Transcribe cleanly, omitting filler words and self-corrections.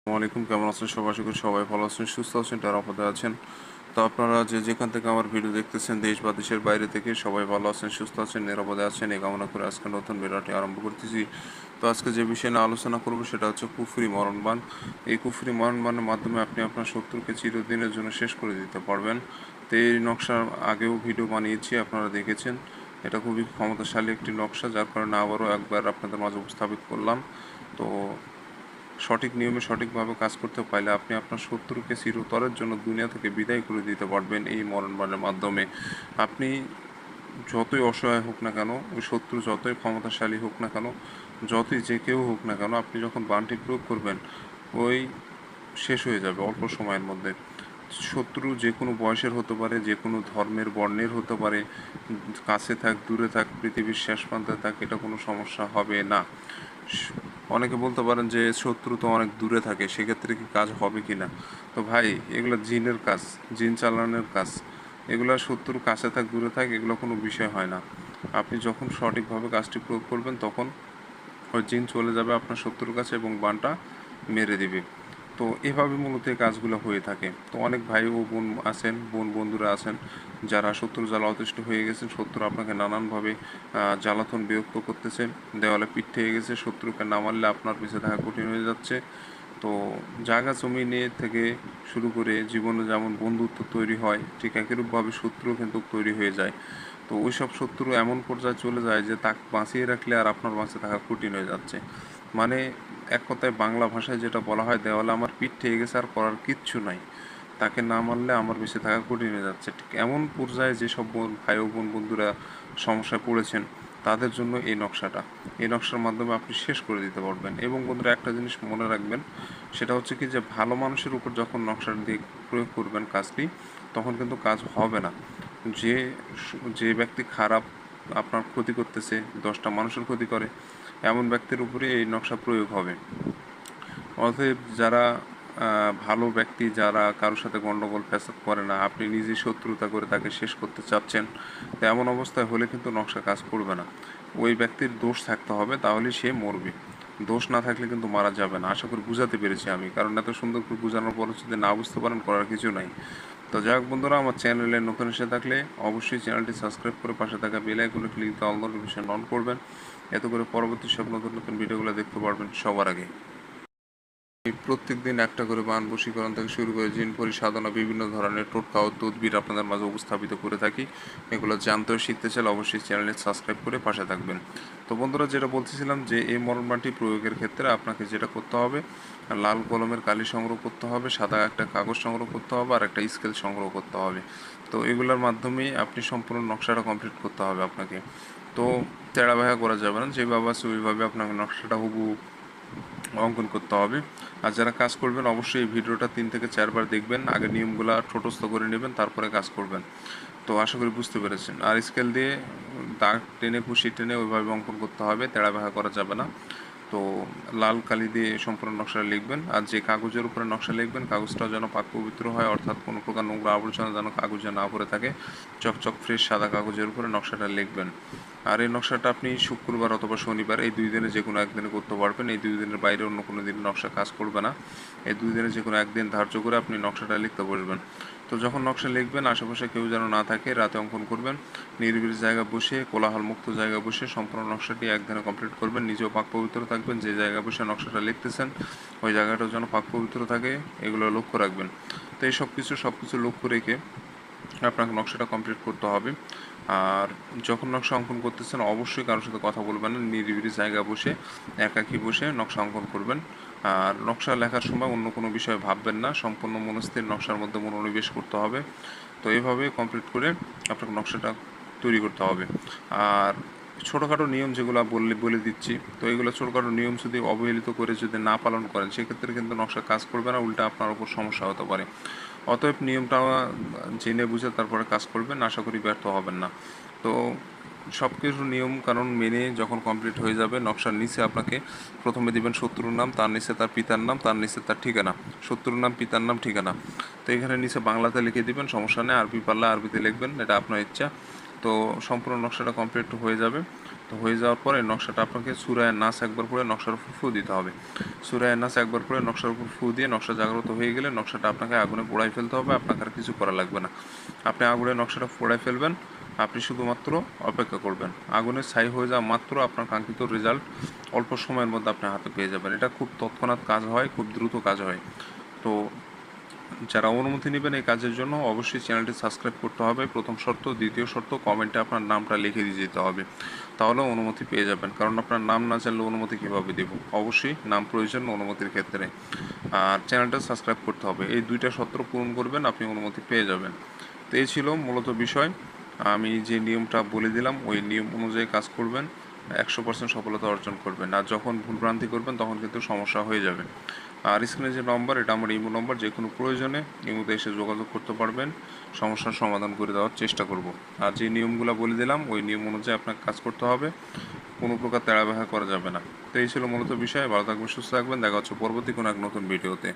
আসসালামু আলাইকুম, কেমন আছেন সবাই? আশা করি সবাই ভালো আছেন, সুস্থ আছেন, নিরাপদে আছেন। তো আপনারা যে যেখান থেকে আমার ভিডিও দেখতেছেন, দেশ বা দেশের বাইরে থেকে, সবাই ভালো আছেন, সুস্থ আছেন, নিরাপদে আছেন, এই কামনা করে আজকে নতুন ভিডিওটি আরম্ভ করতেছি। তো আজকে যে বিষয় নিয়ে আলোচনা করব সেটা হচ্ছে কুফরি মরণবাণ। এই কুফরি মরণবাণের মাধ্যমে আপনি আপনার শত্রুকে চিরদিনের জন্য শেষ করে দিতে পারবেন। তো এই নকশার আগেও ভিডিও বানিয়েছি, আপনারা দেখেছেন। এটা খুবই ক্ষমতাশালী একটি নকশা, যার কারণে আবারও একবার আপনাদের মাঝে উপস্থাপিত করলাম। তো সঠিক নিয়মে সঠিকভাবে কাজ করতে পারলে আপনি আপনার শত্রুকে চিরতরের জন্য দুনিয়া থেকে বিদায় করে দিতে পারবেন এই মরণবাণের মাধ্যমে। আপনি যতই অসহায় হোক না কেন, ওই শত্রু যতই ক্ষমতাশালী হোক না কেন, যতই যে কেউ হোক না কেন, আপনি যখন বাণটি প্রয়োগ করবেন, ওই শেষ হয়ে যাবে অল্প সময়ের মধ্যে। শত্রু যে কোনো বয়সের হতে পারে, যে কোনো ধর্মের বর্ণের হতে পারে, কাছে থাক দূরে থাক, পৃথিবীর শেষ প্রান্তে থাক, এটা কোনো সমস্যা হবে না। অনেকে বলতে পারেন যে শত্রু তো অনেক দূরে থাকে, সেক্ষেত্রে কি কাজ হবে কি না? তো ভাই, এগুলো জিনের কাজ, জিন চালানোর কাজ। এগুলো শত্রু কাছে থাক দূরে থাক, এগুলো কোনো বিষয় হয় না। আপনি যখন সঠিকভাবে কাজটি প্রয়োগ করবেন, তখন ওই জিন চলে যাবে আপনার শত্রুর কাছে এবং বানটা মেরে দিবে। তো এভাবে মূলত এই কাজগুলো হয়ে থাকে। তো অনেক ভাই ও বোন আছেন, বন্ধুরা আছেন, যারা শত্রু জ্বালা অতিষ্ঠ হয়ে গেছেন। শত্রু আপনাকে নানানভাবে জ্বালাতন বিরক্ত করতেছে, দেওয়ালে পিঠ থেকে গেছে, শত্রুকে না মারলে আপনার পিছে থাকা কঠিন হয়ে যাচ্ছে। তো জায়গা জমি নিয়ে থেকে শুরু করে জীবনে যেমন বন্ধুত্ব তৈরি হয়, ঠিক একইরূপভাবে শত্রুও কিন্তু তৈরি হয়ে যায়। তো ওই সব শত্রু এমন পর্যায়ে চলে যায় যে তাকে বাঁচিয়ে রাখলে আর আপনার বাঁচে থাকা কঠিন হয়ে যাচ্ছে। মানে এক কথায় বাংলা ভাষায় যেটা বলা হয়, দেওয়ালে আমার পিঠ ঠেকে গেছে, আর করার কিচ্ছু নাই, তাকে না মারলে আমার বেঁচে থাকা কঠিন হয়ে যাচ্ছে। ঠিক এমন পর্যায়ে যেসব ভাই ও বন্ধুরা সমস্যায় পড়েছেন, তাদের জন্য এই নকশাটা। এই নকশার মাধ্যমে আপনি শেষ করে দিতে পারবেন। এবং বন্ধুরা, একটা জিনিস মনে রাখবেন, সেটা হচ্ছে কি, যে ভালো মানুষের উপর যখন নকশাটা দিয়ে প্রয়োগ করবেন কাজটি, তখন কিন্তু কাজ হবে না। যে যে ব্যক্তি খারাপ, আপনার ক্ষতি করতেছে, 10টা মানুষের ক্ষতি করে, এমন ব্যক্তির উপরে এই নকশা প্রয়োগ হবে। অতএব যারা ভালো ব্যক্তি, যারা কারোর সাথে গণ্ডগোল ফ্যাসাদ করে না, আপনি নিজে শত্রুতা করে তাকে শেষ করতে চাচ্ছেন, তো এমন অবস্থায় হলে কিন্তু নকশা কাজ করবে না। ওই ব্যক্তির দোষ থাকতে হবে, তাহলে সে মরবে। দোষ না থাকলে কিন্তু মারা যাবে না। আশা করি বুঝাতে পেরেছি আমি, কারণ এত সুন্দর করে বোঝানোর পর যদি না বুঝতে পারেন, করার কিছু নাই। তো যাই হোক বন্ধুরা, আমার চ্যানেলে নতুন এসে থাকলে অবশ্যই চ্যানেলটি সাবস্ক্রাইব করে পাশে থাকা বেল আইকনে ক্লিক দিয়ে অল নোটিফিকেশন অন করবেন। এতে করে পরবর্তী সব নতুন নতুন ভিডিওগুলো দেখতে পারবেন সবার আগে। প্রত্যেক দিন একটা করে বান বশীকরণ থেকে শুরু করে জিন পরিসাধনা, বিভিন্ন ধরনের টোটকা ও তদবির আপনাদের মাঝে উপস্থাপিত করে থাকি। এগুলো জানতে ও শিখতে চাইলে অবশ্যই চ্যানেলটি সাবস্ক্রাইব করে পাশে থাকবেন। তো বন্ধুরা, যেটা বলতেছিলাম, যে এই মরণবাণটি প্রয়োগের ক্ষেত্রে আপনাকে যেটা করতে হবে, লাল কলমের কালি সংগ্রহ করতে হবে, সাদা একটা কাগজ সংগ্রহ করতে হবে, আর একটা স্কেল সংগ্রহ করতে হবে। তো এগুলোর মাধ্যমেই আপনি সম্পূর্ণ নকশাটা কমপ্লিট করতে হবে আপনাকে। তো তেড়া বেহা করা যাবে না, যেভাবে আছে ওইভাবে আপনাকে নকশাটা হুবহু অঙ্কন করতে হবে। আর যারা কাজ করবেন, অবশ্যই এই ভিডিওটা 3 থেকে 4 বার দেখবেন, আগে নিয়মগুলো ঠোঁটস্থ করে নেবেন, তারপরে কাজ করবেন। তো আশা করি বুঝতে পেরেছেন। আর স্কেল দিয়ে দাগ টেনে খুশি টেনে ওইভাবে অঙ্কন করতে হবে, তেড়া বেঁকা করা যাবে না। তো লাল কালি দিয়ে সম্পূর্ণ নকশাটা লিখবেন। আর যে কাগজের উপরে নকশা লিখবেন, কাগজটা যেন পাক পবিত্র হয়, অর্থাৎ কোনো প্রকার নোংরা আবর্জনা যেন কাগজে না পড়ে থাকে। চকচক ফ্রেশ সাদা কাগজের উপরে নকশাটা লিখবেন। আর এই নকশাটা আপনি শুক্রবার অথবা শনিবার, এই 2 দিনে যে কোনো একদিনে করতে পারবেন। এই 2 দিনের বাইরে অন্য কোনো দিন নকশা কাজ করবে না। এই 2 দিনে যে কোনো একদিন ধার্য করে আপনি নকশাটা লিখতে বসবেন। তো যখন নকশা লিখবেন, আশেপাশে কেউ যেন না থাকে, রাতে অঙ্কন করবেন। নিরিবিলি জায়গা বসে, কোলাহলমুক্ত জায়গা বসে সম্পূর্ণ নকশাটি একদিনে কমপ্লিট করবেন। নিজেও পাক পবিত্র থাকবেন, যে জায়গায় বসে নকশাটা লিখতেছেন ওই জায়গাটাও যেন পাক পবিত্র থাকে, এগুলো লক্ষ্য রাখবেন। তো এই সব কিছু লক্ষ্য রেখে আপনাকে নকশাটা কমপ্লিট করতে হবে। আর যখন নকশা অঙ্কন করতেছেন, অবশ্যই কারোর সাথে কথা বলবেন না, নিরিবিলি জায়গায় বসে একাকী বসে নকশা অঙ্কন করবেন। আর নকশা লেখার সময় অন্য কোনো বিষয়ে ভাববেন না, সম্পূর্ণ মনস্থির নকশার মধ্যে মনোনিবেশ করতে হবে। তো এইভাবে কমপ্লিট করে আপনাকে নকশাটা তৈরি করতে হবে। আর ছোটোখাটো নিয়ম যেগুলো বলে দিচ্ছি, তো এগুলো ছোটোখাটো নিয়ম যদি অবহেলিত করে যদি না পালন করেন, সেক্ষেত্রে কিন্তু নকশা কাজ করবে না, উল্টা আপনার ওপর সমস্যা হতে পারে। অতএব নিয়মটা জেনে বুঝে তারপরে কাজ করবেন, আশা করি ব্যর্থ হবেন না। তো সব কিছু নিয়ম কারণ মেনে যখন কমপ্লিট হয়ে যাবে, নকশার নিচে আপনাকে প্রথমে দিবেন শত্রুর নাম, তার নিচে তার পিতার নাম, তার নিচে তার ঠিকানা। শত্রুর নাম, পিতার নাম, ঠিকানা। তো এখানে নিচে বাংলাতে লিখে দিবেন, সমস্যা নেই। আরবি পারলে আরবিতে লিখবেন, এটা আপনার ইচ্ছা। তো সম্পূর্ণ নকশাটা কমপ্লিট হয়ে যাবে। তো হয়ে যাওয়ার পরে নকশাটা আপনাকে সূরা নাস একবার পড়ে নকশার উপর ফু দিতে হবে। সূরা নাস একবার পড়ে নকশার উপর ফু দিয়ে নকশা জাগ্রত হয়ে গেলে নকশাটা আপনাকে আগুনে পোড়াই ফেলতে হবে, আপনাকে আর কিছু করা লাগবে না। আপনি আগুনে নকশাটা পোড়াই ফেলবেন, আপনি শুধুমাত্র অপেক্ষা করবেন। আগুনে ছাই হয়ে যাওয়া মাত্র আপনার কাঙ্ক্ষিত রেজাল্ট অল্প সময়ের মধ্যে আপনি হাতে পেয়ে যাবেন। এটা খুব তৎক্ষণাৎ কাজ হয়, খুব দ্রুত কাজ হয়। তো যারা অনুমতি নেবেন এই কাজের জন্য অবশ্যই চ্যানেলটি সাবস্ক্রাইব করতে হবে প্রথম শর্ত। দ্বিতীয় শর্ত, কমেন্টে আপনার নামটা লিখে দিয়ে যেতে হবে, তাহলে অনুমতি পেয়ে যাবেন। কারণ আপনার নাম না জানলে অনুমতি কীভাবে দেব? অবশ্যই নাম প্রয়োজন অনুমতির ক্ষেত্রে। আর চ্যানেলটা সাবস্ক্রাইব করতে হবে। এই দুইটা শর্ত পূরণ করবেন, আপনি অনুমতি পেয়ে যাবেন। তো এই ছিল মূলত বিষয়। আমি যে নিয়মটা বলে দিলাম ওই নিয়ম অনুযায়ী কাজ করবেন, 100% সফলতা অর্জন করবেন। আর যখন ভুলভ্রান্তি করবেন তখন কিন্তু সমস্যা হয়ে যাবে। আর স্ক্রিনে যে নম্বর, এটা আমার ইমো নম্বর। যে কোনো প্রয়োজনে ইমোতে এসে যোগাযোগ করতে পারবেন, সমস্যার সমাধান করে দেওয়ার চেষ্টা করব। আর যে নিয়মগুলো বলে দিলাম ওই নিয়ম অনুযায়ী আপনাকে কাজ করতে হবে, কোনো প্রকার তেড়াবেহা করা যাবে না। তো এই ছিল মূলত বিষয়। ভালো থাকবেন, সুস্থ থাকবেন। দেখা হচ্ছে পরবর্তী কোনো এক নতুন ভিডিওতে।